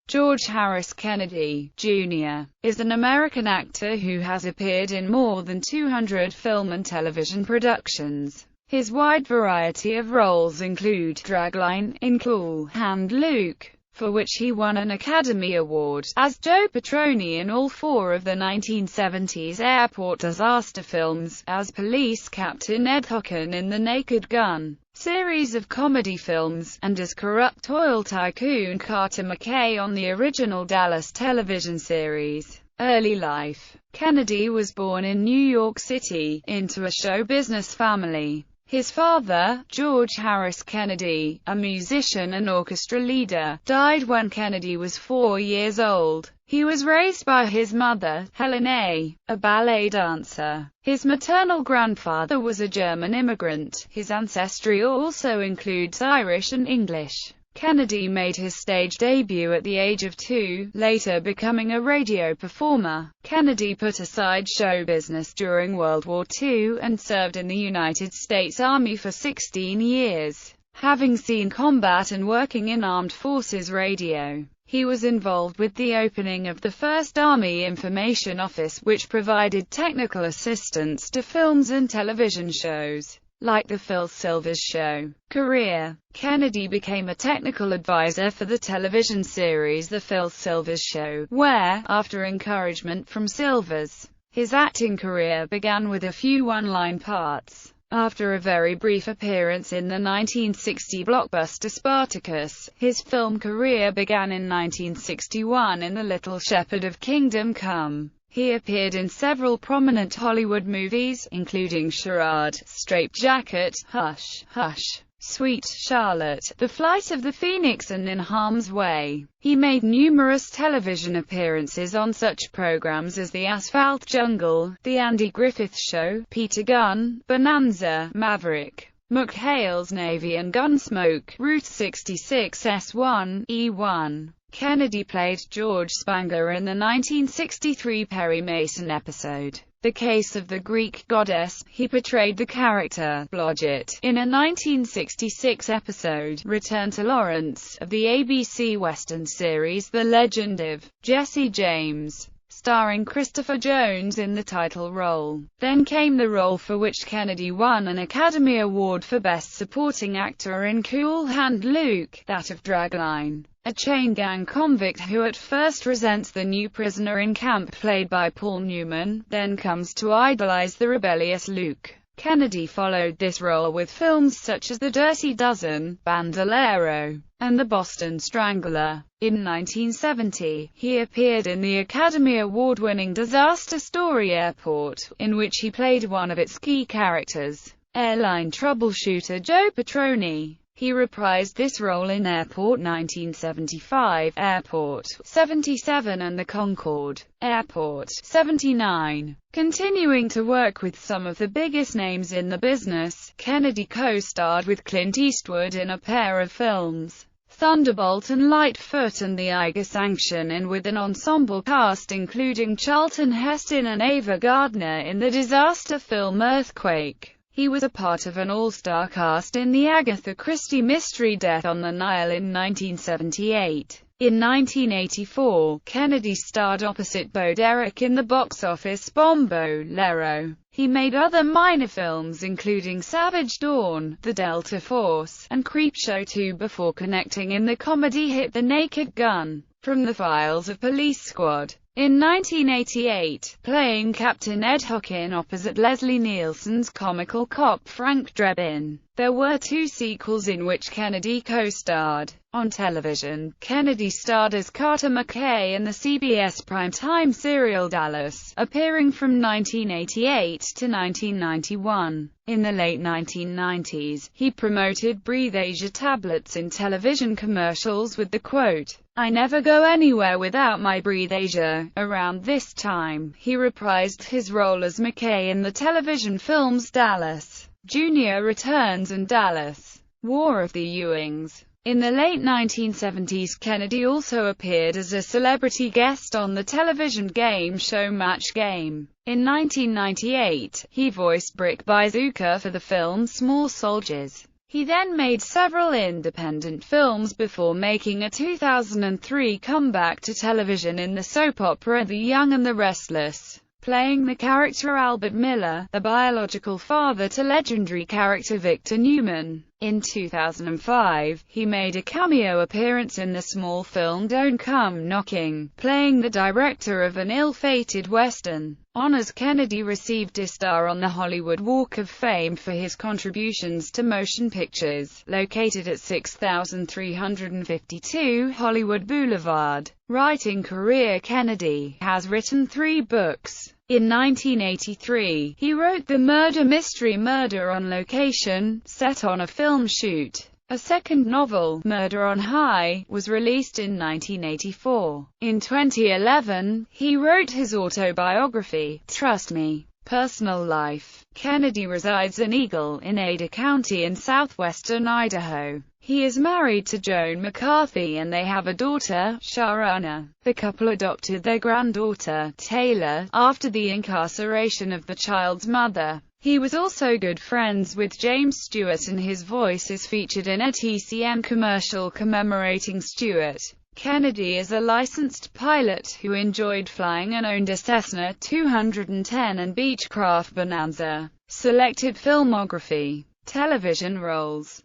George Harris Kennedy, Jr., is an American actor who has appeared in more than 200 film and television productions. His wide variety of roles include Dragline in Cool Hand Luke, for which he won an Academy Award, as Joe Petroni in all four of the 1970s airport disaster films, as Police Captain Ed Hocken in The Naked Gun series of comedy films, and as corrupt oil tycoon Carter McKay on the original Dallas television series. Early life. Kennedy was born in New York City, into a show business family. His father, George Harris Kennedy, a musician and orchestra leader, died when Kennedy was 4 years old. He was raised by his mother, Helen A., a ballet dancer. His maternal grandfather was a German immigrant. His ancestry also includes Irish and English. Kennedy made his stage debut at the age of 2, later becoming a radio performer. Kennedy put aside show business during World War II, and served in the United States Army for 16 years. Having seen combat and working in Armed Forces Radio, he was involved with the opening of the first Army Information Office, which provided technical assistance to films and television shows, like The Phil Silvers Show. Career. Kennedy became a technical advisor for the television series The Phil Silvers Show, where, after encouragement from Silvers, his acting career began with a few one-line parts. After a very brief appearance in the 1960 blockbuster Spartacus, his film career began in 1961 in The Little Shepherd of Kingdom Come. He appeared in several prominent Hollywood movies, including Charade, Straitjacket, Hush, Hush, Sweet Charlotte, The Flight of the Phoenix, and In Harm's Way. He made numerous television appearances on such programs as The Asphalt Jungle, The Andy Griffith Show, Peter Gunn, Bonanza, Maverick, McHale's Navy and Gunsmoke, Route 66 S1, E1. Kennedy played George Spangler in the 1963 Perry Mason episode, The Case of the Greek Goddess. He portrayed the character, Blodgett, in a 1966 episode, Return to Lawrence, of the ABC Western series The Legend of Jesse James, starring Christopher Jones in the title role. Then came the role for which Kennedy won an Academy Award for Best Supporting Actor in Cool Hand Luke, that of Dragline, a chain gang convict who at first resents the new prisoner in camp played by Paul Newman, then comes to idolize the rebellious Luke. Kennedy followed this role with films such as The Dirty Dozen, Bandolero, and The Boston Strangler. In 1970, he appeared in the Academy Award-winning disaster story Airport, in which he played one of its key characters, airline troubleshooter Joe Petroni. He reprised this role in Airport 1975, Airport 77 and The Concorde, Airport 79. Continuing to work with some of the biggest names in the business, Kennedy co-starred with Clint Eastwood in a pair of films, Thunderbolt and Lightfoot and The Eiger Sanction, and with an ensemble cast including Charlton Heston and Ava Gardner in the disaster film Earthquake. He was a part of an all-star cast in the Agatha Christie mystery Death on the Nile in 1978. In 1984, Kennedy starred opposite Bo Derek in the box office Bombolero. He made other minor films including Savage Dawn, The Delta Force, and Creepshow 2 before connecting in the comedy hit The Naked Gun, From the Files of Police Squad. In 1988, playing Captain Ed Hocken opposite Leslie Nielsen's comical cop Frank Drebin. There were 2 sequels in which Kennedy co-starred. On television, Kennedy starred as Carter McKay in the CBS primetime serial Dallas, appearing from 1988 to 1991. In the late 1990s, he promoted Breathe Asia tablets in television commercials with the quote, "I never go anywhere without my Breathe Asia." Around this time, he reprised his role as McKay in the television films Dallas Jr. Returns and Dallas, War of the Ewings. In the late 1970s, Kennedy also appeared as a celebrity guest on the television game show Match Game. In 1998, he voiced Brick Bazooka for the film Small Soldiers. He then made several independent films before making a 2003 comeback to television in the soap opera The Young and the Restless, playing the character Albert Miller, the biological father to legendary character Victor Newman. In 2005, he made a cameo appearance in the small film Don't Come Knocking, playing the director of an ill-fated Western. Honors. Kennedy received a star on the Hollywood Walk of Fame for his contributions to motion pictures, located at 6352 Hollywood Boulevard. Writing career. Kennedy has written 3 books. In 1983, he wrote the murder mystery Murder on Location, set on a film shoot. A second novel, Murder on High, was released in 1984. In 2011, he wrote his autobiography, Trust Me. Personal life. Kennedy resides in Eagle, in Ada County in southwestern Idaho. He is married to Joan McCarthy and they have a daughter, Sharana. The couple adopted their granddaughter, Taylor, after the incarceration of the child's mother. He was also good friends with James Stewart and his voice is featured in a TCM commercial commemorating Stewart. Kennedy is a licensed pilot who enjoyed flying and owned a Cessna 210 and Beechcraft Bonanza. Selected filmography. Television roles.